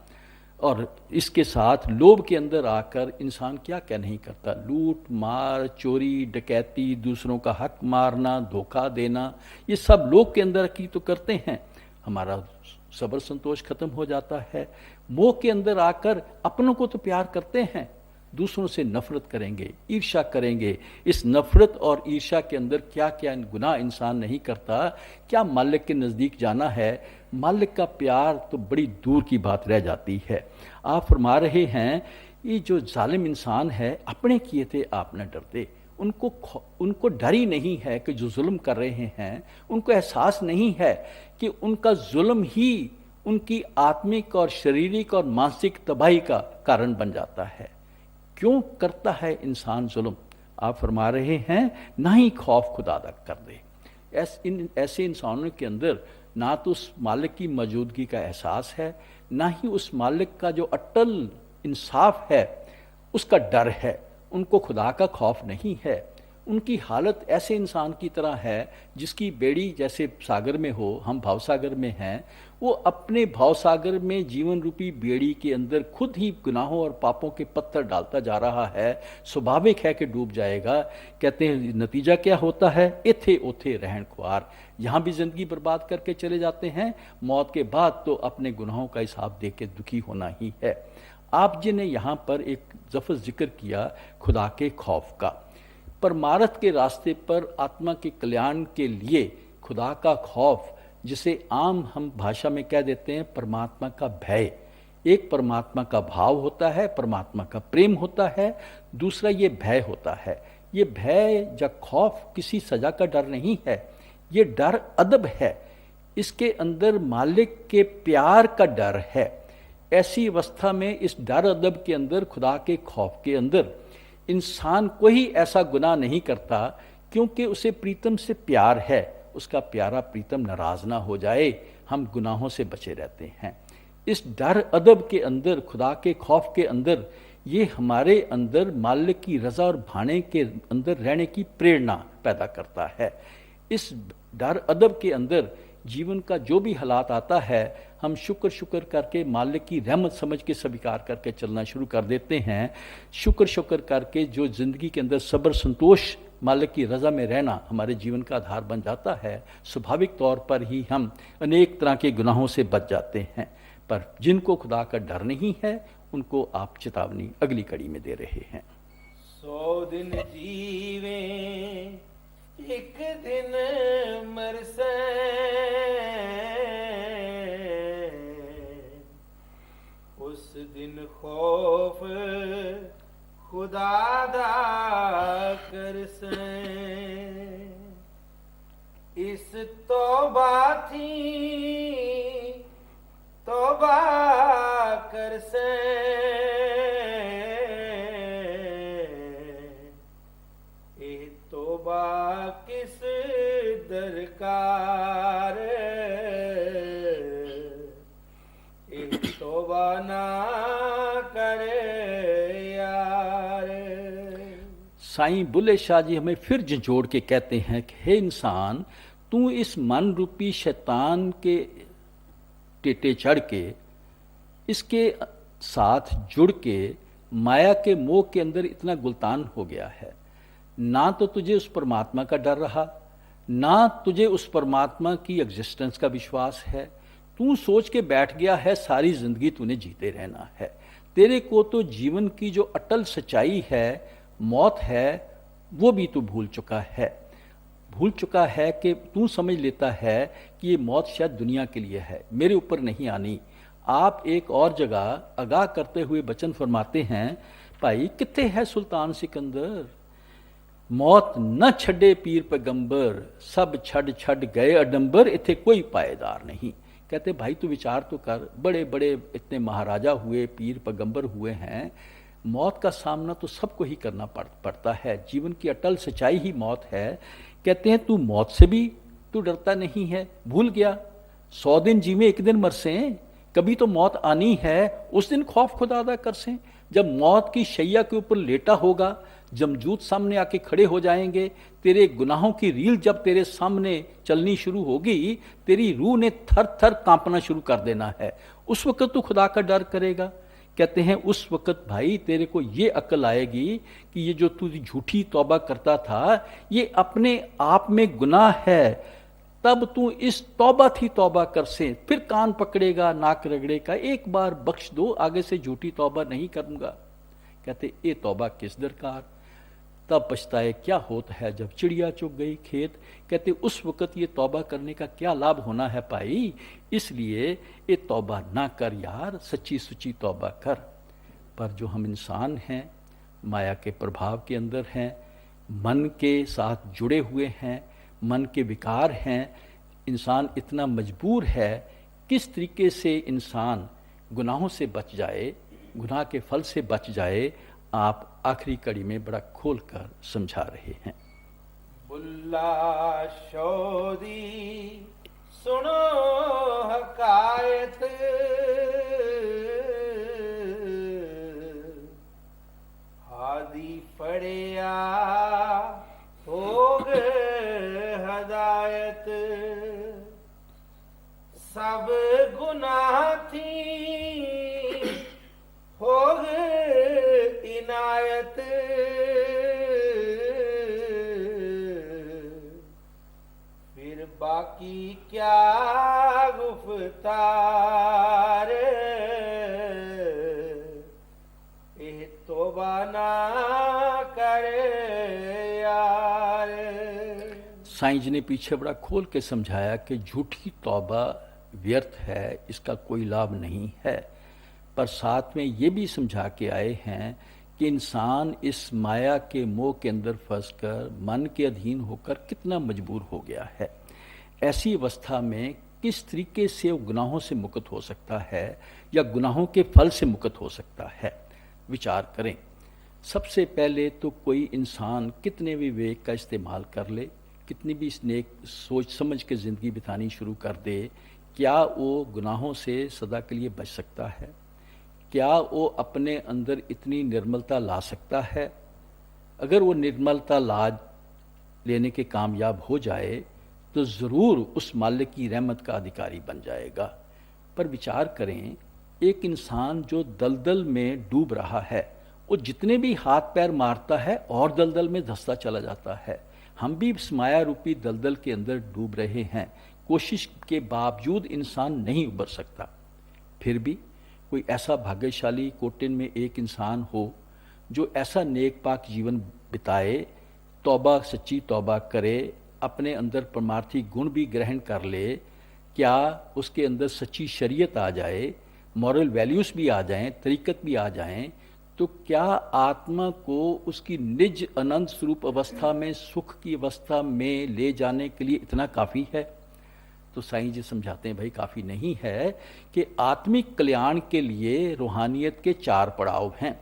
और इसके साथ लोभ के अंदर आकर इंसान क्या क्या नहीं करता, लूट मार, चोरी डकैती, दूसरों का हक मारना, धोखा देना, ये सब लोग के अंदर की तो करते हैं। हमारा सब्र संतोष खत्म हो जाता है। मोह के अंदर आकर अपनों को तो प्यार करते हैं, दूसरों से नफरत करेंगे, ईर्ष्या करेंगे। इस नफरत और ईर्ष्या के अंदर क्या क्या गुनाह इंसान नहीं करता। क्या मालिक के नज़दीक जाना है, मालिक का प्यार तो बड़ी दूर की बात रह जाती है। आप फरमा रहे हैं ये जो जालिम इंसान है अपने किए थे आप न डरते। उनको डर ही नहीं है कि जो जुल्म कर रहे हैं, उनको एहसास नहीं है कि उनका जुल्म ही उनकी आत्मिक और शारीरिक और मानसिक तबाही का कारण बन जाता है। क्यों करता है इंसान जुल्म? आप फरमा रहे हैं ना ही खौफ खुदा कर दे। ऐसे इंसानों के अंदर ना तो उस मालिक की मौजूदगी का एहसास है, ना ही उस मालिक का जो अटल इंसाफ है उसका डर है। उनको खुदा का खौफ नहीं है। उनकी हालत ऐसे इंसान की तरह है जिसकी बेड़ी जैसे सागर में हो, हम भावसागर में हैं, वो अपने भावसागर में जीवन रूपी बेड़ी के अंदर खुद ही गुनाहों और पापों के पत्थर डालता जा रहा है। स्वाभाविक है कि डूब जाएगा। कहते हैं नतीजा क्या होता है, इथे उथे रहन ख्वार। यहाँ भी जिंदगी बर्बाद करके चले जाते हैं, मौत के बाद तो अपने गुनाहों का हिसाब दे के दुखी होना ही है। आप जी ने यहाँ पर एक लफ्ज़ जिक्र किया खुदा के खौफ का। परमार्थ के रास्ते पर आत्मा के कल्याण के लिए खुदा का खौफ, जिसे आम हम भाषा में कह देते हैं परमात्मा का भय। एक परमात्मा का भाव होता है, परमात्मा का प्रेम होता है, दूसरा ये भय होता है। ये भय या खौफ किसी सजा का डर नहीं है, ये डर अदब है। इसके अंदर मालिक के प्यार का डर है। ऐसी अवस्था में इस डर अदब के अंदर, खुदा के खौफ के अंदर इंसान कोई ऐसा गुनाह नहीं करता क्योंकि उसे प्रीतम से प्यार है। उसका प्यारा प्रीतम नाराज ना हो जाए, हम गुनाहों से बचे रहते हैं। इस डर अदब के अंदर, खुदा के खौफ के अंदर, ये हमारे अंदर मालिक की रजा और भाने के अंदर रहने की प्रेरणा पैदा करता है। इस डर अदब के अंदर जीवन का जो भी हालात आता है, हम शुक्र करके मालिक की रहमत समझ के स्वीकार करके चलना शुरू कर देते हैं। शुक्र करके जो जिंदगी के अंदर सब्र संतोष, मालिक की रज़ा में रहना हमारे जीवन का आधार बन जाता है। स्वाभाविक तौर पर ही हम अनेक तरह के गुनाहों से बच जाते हैं। पर जिनको खुदा का डर नहीं है उनको आप चेतावनी अगली कड़ी में दे रहे हैं। 100 दिन जीवे एक दिन मरसे, उस दिन खौफ खुदा दा करसे। इस तौबा थी तौबा करसे, ए तौबा किस दरकार, ए तौबा ना करे यार। साईं बुल्ले शाह जी हमें फिर झंझोड़ के कहते हैं कि हे इंसान, तू इस मन रूपी शैतान के टेटे चढ़ के इसके साथ जुड़ के माया के मोह के अंदर इतना गुलतान हो गया है। ना तो तुझे उस परमात्मा का डर रहा, ना तुझे उस परमात्मा की एग्जिस्टेंस का विश्वास है। तू सोच के बैठ गया है सारी जिंदगी तूने जीते रहना है। तेरे को तो जीवन की जो अटल सच्चाई है, मौत है, वो भी तू भूल चुका है। भूल चुका है कि तू समझ लेता है कि ये मौत शायद दुनिया के लिए है, मेरे ऊपर नहीं आनी। आप एक और जगह आगाह करते हुए वचन फरमाते हैं, भाई कित्थे है सुल्तान सिकंदर, मौत न छड़े पीर पैगंबर, सब छड़ छड़ गए अडंबर, इत्थे कोई पायेदार नहीं। कहते भाई तू विचार तो कर, बड़े बड़े इतने महाराजा हुए, पीर पैगंबर हुए हैं, मौत का सामना तो सबको ही करना पड़ता है। जीवन की अटल सच्चाई ही मौत है। कहते हैं तू मौत से भी तू डरता नहीं है, भूल गया 100 दिन जीवे 1 दिन मरसे, कभी तो मौत आनी है, उस दिन खौफ खुदा कर से। जब मौत की शैया के ऊपर लेटा होगा, जमजूत सामने आके खड़े हो जाएंगे, तेरे गुनाहों की रील जब तेरे सामने चलनी शुरू होगी, तेरी रूह ने थर थर कांपना शुरू कर देना है। उस वक्त तू खुदा का डर करेगा। कहते हैं उस वक्त भाई तेरे को ये अक्ल आएगी कि ये जो तू झूठी तौबा करता था, ये अपने आप में गुनाह है। तब तू इस तौबा थी तौबा कर से, फिर कान पकड़ेगा, नाक रगड़ेगा, एक बार बख्श दो, आगे से झूठी तौबा नहीं करूंगा। कहते ये तौबा किस दरकार, तब पछताए क्या होता है जब चिड़िया चुग गई खेत। कहते उस वक्त ये तौबा करने का क्या लाभ होना है भाई, इसलिए ये तौबा ना कर यार, सच्ची सुच्ची तौबा कर। पर जो हम इंसान हैं, माया के प्रभाव के अंदर हैं, मन के साथ जुड़े हुए हैं, मन के विकार हैं, इंसान इतना मजबूर है, किस तरीके से इंसान गुनाहों से बच जाए, गुनाह के फल से बच जाए, आप आखिरी कड़ी में बड़ा खोल कर समझा रहे हैं। बुल्ला शोदी सुनो हकायत, हादी फड़िया हो गए हदायत, सब गुनाह थी हो गए इनायत, फिर बाकी क्या गुफ्तार, ये तौबा ना करे यार। साईं जी ने पीछे बड़ा खोल के समझाया कि झूठी तौबा व्यर्थ है, इसका कोई लाभ नहीं है। पर साथ में ये भी समझा के आए हैं कि इंसान इस माया के मोह के अंदर फंसकर मन के अधीन होकर कितना मजबूर हो गया है। ऐसी अवस्था में किस तरीके से वो गुनाहों से मुक्त हो सकता है या गुनाहों के फल से मुक्त हो सकता है, विचार करें। सबसे पहले तो कोई इंसान कितने भी विवेक का इस्तेमाल कर ले, कितनी भी नेक सोच समझ के ज़िंदगी बितानी शुरू कर दे, क्या वो गुनाहों से सदा के लिए बच सकता है? क्या वो अपने अंदर इतनी निर्मलता ला सकता है? अगर वो निर्मलता ला लेने के कामयाब हो जाए तो ज़रूर उस मालिक की रहमत का अधिकारी बन जाएगा। पर विचार करें, एक इंसान जो दलदल में डूब रहा है, वो जितने भी हाथ पैर मारता है और दलदल में धंसता चला जाता है। हम भी इस माया रूपी दलदल के अंदर डूब रहे हैं, कोशिश के बावजूद इंसान नहीं उबर सकता। फिर भी कोई ऐसा भाग्यशाली कोटिन में एक इंसान हो जो ऐसा नेक पाक जीवन बिताए, तौबा सच्ची तौबा करे, अपने अंदर परमार्थी गुण भी ग्रहण कर ले, क्या उसके अंदर सच्ची शरीयत आ जाए, मॉरल वैल्यूज़ भी आ जाएं, तरीक़त भी आ जाएं, तो क्या आत्मा को उसकी निज अनंत स्वरूप अवस्था में, सुख की अवस्था में ले जाने के लिए इतना काफ़ी है? तो साईं जी समझाते हैं भाई काफ़ी नहीं है कि आत्मिक कल्याण के लिए रूहानियत के 4 पड़ाव हैं।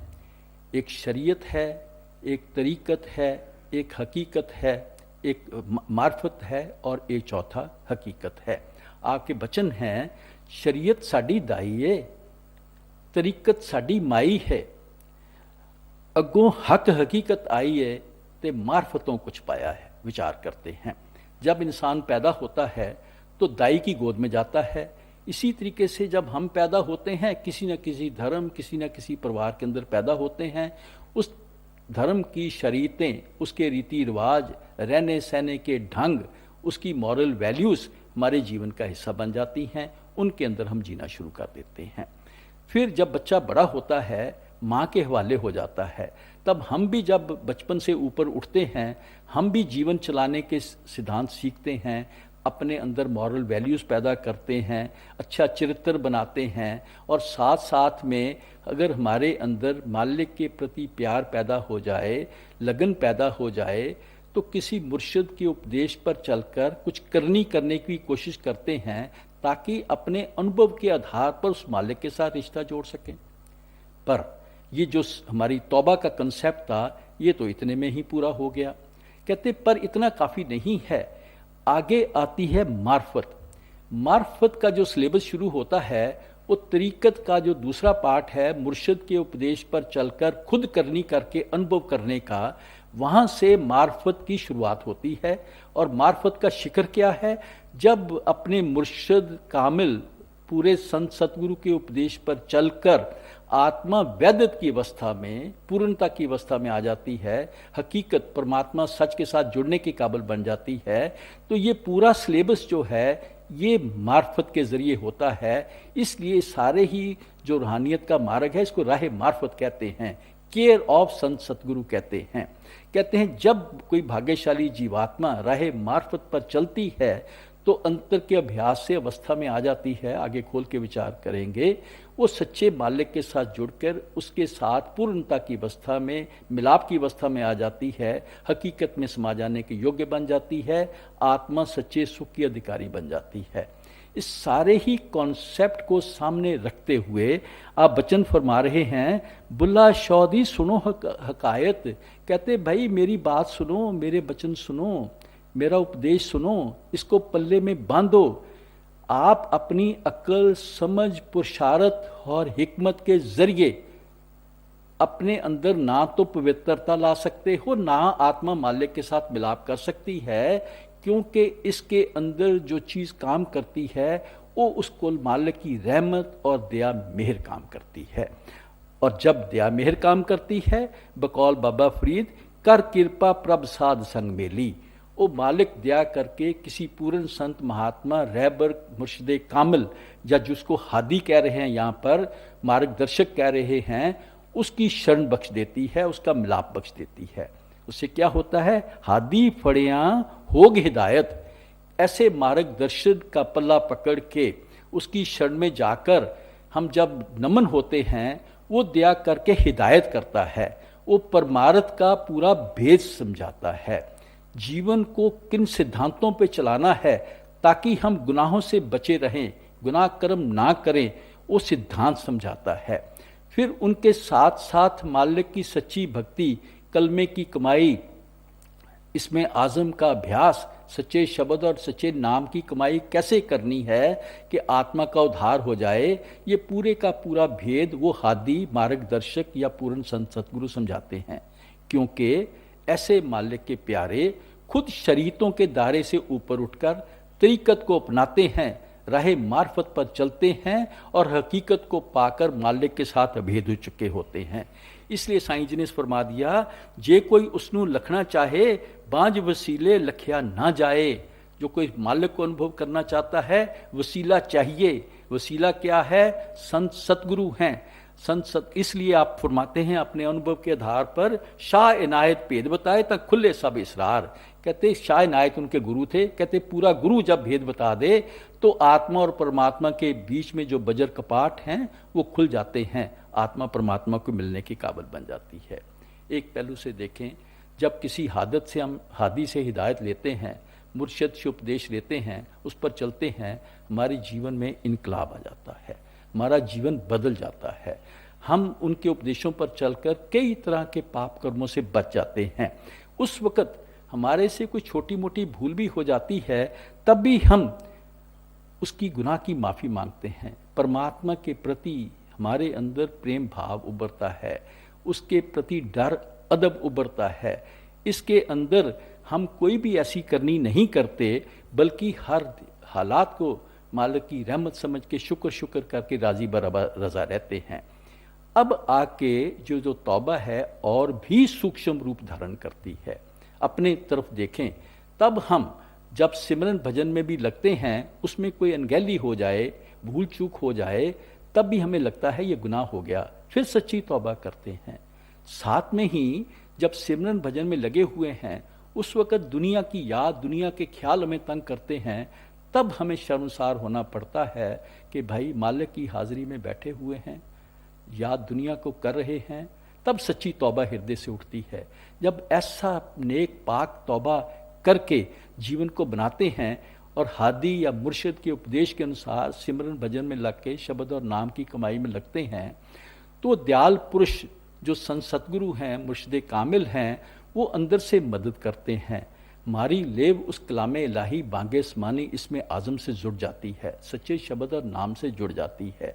एक शरीयत है, एक तरीक़त है, एक हकीकत है, एक मार्फत है और एक चौथा हकीकत है। आपके वचन हैं, शरीयत साडी दाई है, तरीक़त साडी माई है, अगों हक हकीकत आई है ते मार्फतों कुछ पाया है। विचार करते हैं, जब इंसान पैदा होता है तो दाई की गोद में जाता है। इसी तरीके से जब हम पैदा होते हैं, किसी न किसी धर्म, किसी न किसी परिवार के अंदर पैदा होते हैं, उस धर्म की शरीयतें, उसके रीति रिवाज, रहने सहने के ढंग, उसकी मॉरल वैल्यूज़ हमारे जीवन का हिस्सा बन जाती हैं। उनके अंदर हम जीना शुरू कर देते हैं। फिर जब बच्चा बड़ा होता है, माँ के हवाले हो जाता है, तब हम भी जब बचपन से ऊपर उठते हैं, हम भी जीवन चलाने के सिद्धांत सीखते हैं, अपने अंदर मॉरल वैल्यूज़ पैदा करते हैं, अच्छा चरित्र बनाते हैं, और साथ साथ में अगर हमारे अंदर मालिक के प्रति प्यार पैदा हो जाए, लगन पैदा हो जाए, तो किसी मुर्शिद के उपदेश पर चलकर कुछ करने की कोशिश करते हैं, ताकि अपने अनुभव के आधार पर उस मालिक के साथ रिश्ता जोड़ सकें। पर ये जो हमारी तौबा का कंसेप्ट था, ये तो इतने में ही पूरा हो गया। कहते पर इतना काफ़ी नहीं है, आगे आती है मार्फत। मार्फत का जो सिलेबस शुरू होता है, वो तरीक़त का जो दूसरा पार्ट है, मुर्शिद के उपदेश पर चलकर खुद करनी करके अनुभव करने का, वहाँ से मार्फत की शुरुआत होती है। और मार्फत का शिखर क्या है? जब अपने मुर्शिद कामिल पूरे संत सतगुरु के उपदेश पर चलकर आत्मा वैद्यत की अवस्था में, पूर्णता की अवस्था में आ जाती है, हकीकत परमात्मा सच के साथ जुड़ने के काबिल बन जाती है, तो ये पूरा सिलेबस जो है ये मार्फत के ज़रिए होता है। इसलिए सारे ही जो रूहानियत का मार्ग है, इसको राह मार्फत कहते हैं, केयर ऑफ संत सतगुरु कहते हैं। कहते हैं जब कोई भाग्यशाली जीवात्मा राह मार्फत पर चलती है, तो अंतर के अभ्यास से अवस्था में आ जाती है, आगे खोल के विचार करेंगे, वो सच्चे मालिक के साथ जुड़कर उसके साथ पूर्णता की अवस्था में, मिलाप की अवस्था में आ जाती है, हकीकत में समा जाने के योग्य बन जाती है, आत्मा सच्चे सुख की अधिकारी बन जाती है। इस सारे ही कॉन्सेप्ट को सामने रखते हुए आप वचन फरमा रहे हैं, बुल्ला शौदी सुनो हकायत। कहते भाई मेरी बात सुनो, मेरे वचन सुनो, मेरा उपदेश सुनो, इसको पल्ले में बांधो। आप अपनी अक्ल, समझ, पुरुषार्थ और हिकमत के जरिए अपने अंदर ना तो पवित्रता ला सकते हो, ना आत्मा मालिक के साथ मिलाप कर सकती है, क्योंकि इसके अंदर जो चीज़ काम करती है वो उस कुल मालिक की रहमत और दया मेहर काम करती है। और जब दया मेहर काम करती है, बकौल बाबा फरीद, कर कृपा प्रभ साध संग मेली, वो मालिक दया करके किसी पूर्ण संत महात्मा, रहबर, मुर्शिदे कामिल, या जिसको हादी कह रहे हैं यहाँ पर, मार्गदर्शक कह रहे हैं, उसकी शरण बख्श देती है, उसका मिलाप बख्श देती है। उससे क्या होता है? हादी फड़ियाँ होग हिदायत। ऐसे मार्गदर्शक का पल्ला पकड़ के उसकी शरण में जाकर हम जब नमन होते हैं, वो दया करके हिदायत करता है, वो परमार्थ का पूरा भेद समझाता है, जीवन को किन सिद्धांतों पे चलाना है ताकि हम गुनाहों से बचे रहें, गुनाह कर्म ना करें, वो सिद्धांत समझाता है। फिर उनके साथ साथ मालिक की सच्ची भक्ति, कलमे की कमाई, इसमें आज़म का अभ्यास, सच्चे शब्द और सच्चे नाम की कमाई कैसे करनी है कि आत्मा का उद्धार हो जाए, ये पूरे का पूरा भेद वो हादी, मार्गदर्शक या पूर्ण संत सतगुरु समझाते हैं। क्योंकि ऐसे मालिक के प्यारे खुद शरीयतों के दायरे से ऊपर उठकर तरीक़त को अपनाते हैं, राह मार्फत पर चलते हैं और हकीकत को पाकर मालिक के साथ अभेद हो चुके होते हैं। इसलिए साईं जी ने फरमा दिया, जे कोई उसनू लखना चाहे, बांझ वसीले लखिया ना जाए। जो कोई मालिक को अनुभव करना चाहता है, वसीला चाहिए। वसीला क्या है? संत सतगुरु हैं। इसलिए आप फरमाते हैं अपने अनुभव के आधार पर, शाह इनायत भेद बताए तक खुले सब इसरार। कहते शाह इनायत उनके गुरु थे। कहते पूरा गुरु जब भेद बता दे तो आत्मा और परमात्मा के बीच में जो बजर कपाट हैं वो खुल जाते हैं, आत्मा परमात्मा को मिलने की काबिल बन जाती है। एक पहलू से देखें, जब किसी हादत से हम हादी से हिदायत लेते हैं, मुर्शिद से उपदेश लेते हैं, उस पर चलते हैं, हमारे जीवन में इनकलाब आ जाता है, हमारा जीवन बदल जाता है। हम उनके उपदेशों पर चलकर कई तरह के पाप कर्मों से बच जाते हैं। उस वक़्त हमारे से कोई छोटी मोटी भूल भी हो जाती है, तब भी हम उसकी गुनाह की माफ़ी मांगते हैं। परमात्मा के प्रति हमारे अंदर प्रेम भाव उभरता है, उसके प्रति डर अदब उभरता है, इसके अंदर हम कोई भी ऐसी करनी नहीं करते, बल्कि हर हालात को मालिक की रहमत समझ के शुक्र शुक्र करके राजी बराबर रजा रहते हैं। अब आके जो तौबा है और भी सूक्ष्म रूप धारण करती है। अपने तरफ देखें, तब हम जब सिमरन भजन में भी लगते हैं, उसमें कोई अनगहली हो जाए, भूल चूक हो जाए, तब भी हमें लगता है ये गुनाह हो गया, फिर सच्ची तौबा करते हैं। साथ में ही जब सिमरन भजन में लगे हुए हैं, उस वक़्त दुनिया की याद, दुनिया के ख्याल हमें तंग करते हैं, तब हमें शर्मसार होना पड़ता है कि भाई मालिक की हाजिरी में बैठे हुए हैं, याद दुनिया को कर रहे हैं, तब सच्ची तौबा हृदय से उठती है। जब ऐसा नेक पाक तौबा करके जीवन को बनाते हैं और हादी या मुर्शिद के उपदेश के अनुसार सिमरन भजन में लग के शब्द और नाम की कमाई में लगते हैं, तो दयाल पुरुष जो सतगुरु हैं, मुर्शिद कामिल हैं, वो अंदर से मदद करते हैं। मारी लेव उस कलाम इलाही बांगे स्मानी इसमें आज़म से जुड़ जाती है, सच्चे शब्द और नाम से जुड़ जाती है।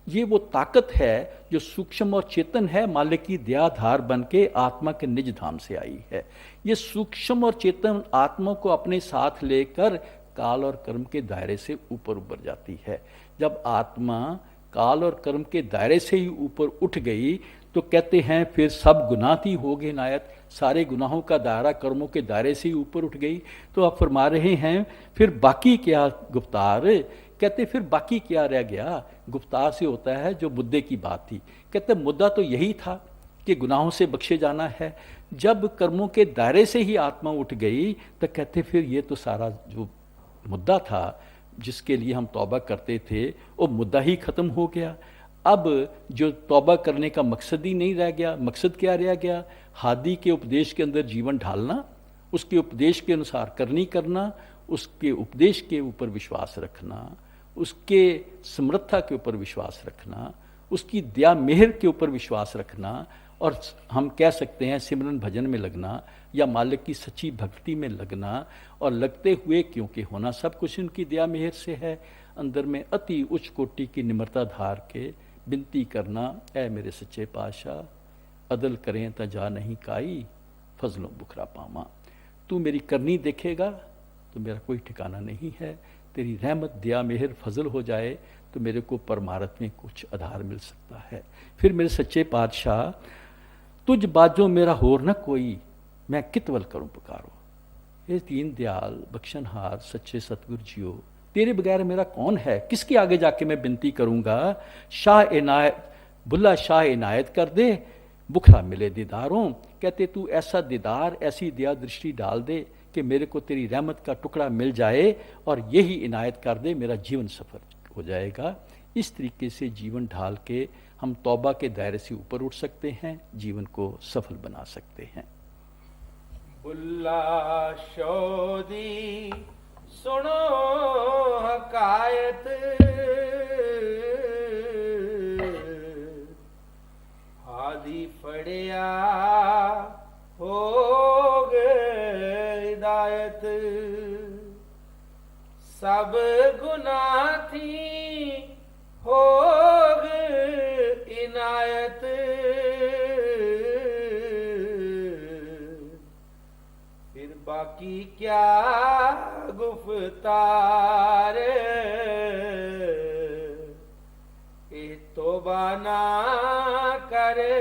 ये वो ताकत है जो सूक्ष्म और चेतन है, मालिक की दयाधार बन के आत्मा के निज धाम से आई है। ये सूक्ष्म और चेतन आत्मा को अपने साथ लेकर काल और कर्म के दायरे से ऊपर उबर जाती है। जब आत्मा काल और कर्म के दायरे से ही ऊपर उठ गई, तो कहते हैं फिर सब गुनाह थी हो गए नायत, सारे गुनाहों का दायरा कर्मों के दायरे से ही ऊपर उठ गई। तो आप फरमा रहे हैं फिर बाकी क्या गुफ्तार, कहते फिर बाकी क्या रह गया। गुफ्तार से होता है जो मुद्दे की बात थी, कहते मुद्दा तो यही था कि गुनाहों से बख्शे जाना है। जब कर्मों के दायरे से ही आत्मा उठ गई, तो कहते फिर ये तो सारा जो मुद्दा था जिसके लिए हम तौबा करते थे, वो मुद्दा ही खत्म हो गया। अब जो तौबा करने का मकसद ही नहीं रह गया। मकसद क्या रह गया? हादी के उपदेश के अंदर जीवन ढालना, उसके उपदेश के अनुसार करनी करना, उसके उपदेश के ऊपर विश्वास रखना, उसके समर्थता के ऊपर विश्वास रखना, उसकी दया मेहर के ऊपर विश्वास रखना, और हम कह सकते हैं सिमरन भजन में लगना या मालिक की सच्ची भक्ति में लगना। और लगते हुए क्योंकि होना सब कुछ उनकी दया मेहर से है, अंदर में अति उच्च कोटि की निम्रता धार के विनती करना, ऐ मेरे सच्चे पातशाह अदल करें ता जा नहीं काई, फजलों बुखरा पामा। तू मेरी करनी देखेगा तो मेरा कोई ठिकाना नहीं है, तेरी रहमत दया मेहर फजल हो जाए तो मेरे को परमारथ में कुछ आधार मिल सकता है। फिर मेरे सच्चे पातशाह तुझ बाजो मेरा होर न कोई, मैं कितवल करूं पुकारो। ये दीन दयाल बख्शनहार सच्चे सतगुरु जियो, तेरे बगैर मेरा कौन है, किसके आगे जाके मैं विनती करूंगा। शाह इनायत बुल्ला शाह इनायत कर दे, बुखरा मिले दीदारों। कहते तू ऐसा दीदार, ऐसी दया दृष्टि डाल दे कि मेरे को तेरी रहमत का टुकड़ा मिल जाए और यही इनायत कर दे, मेरा जीवन सफल हो जाएगा। इस तरीके से जीवन ढाल के हम तौबा के दायरे से ऊपर उठ सकते हैं, जीवन को सफल बना सकते हैं। बुल्ला शोदी सुनो हकायत, हादी फड़िया हो गए हिदायत। सब गुनाह थी हो गए इनायत, फिर बाकी क्या गुफ्तार, ए तौबा ना करे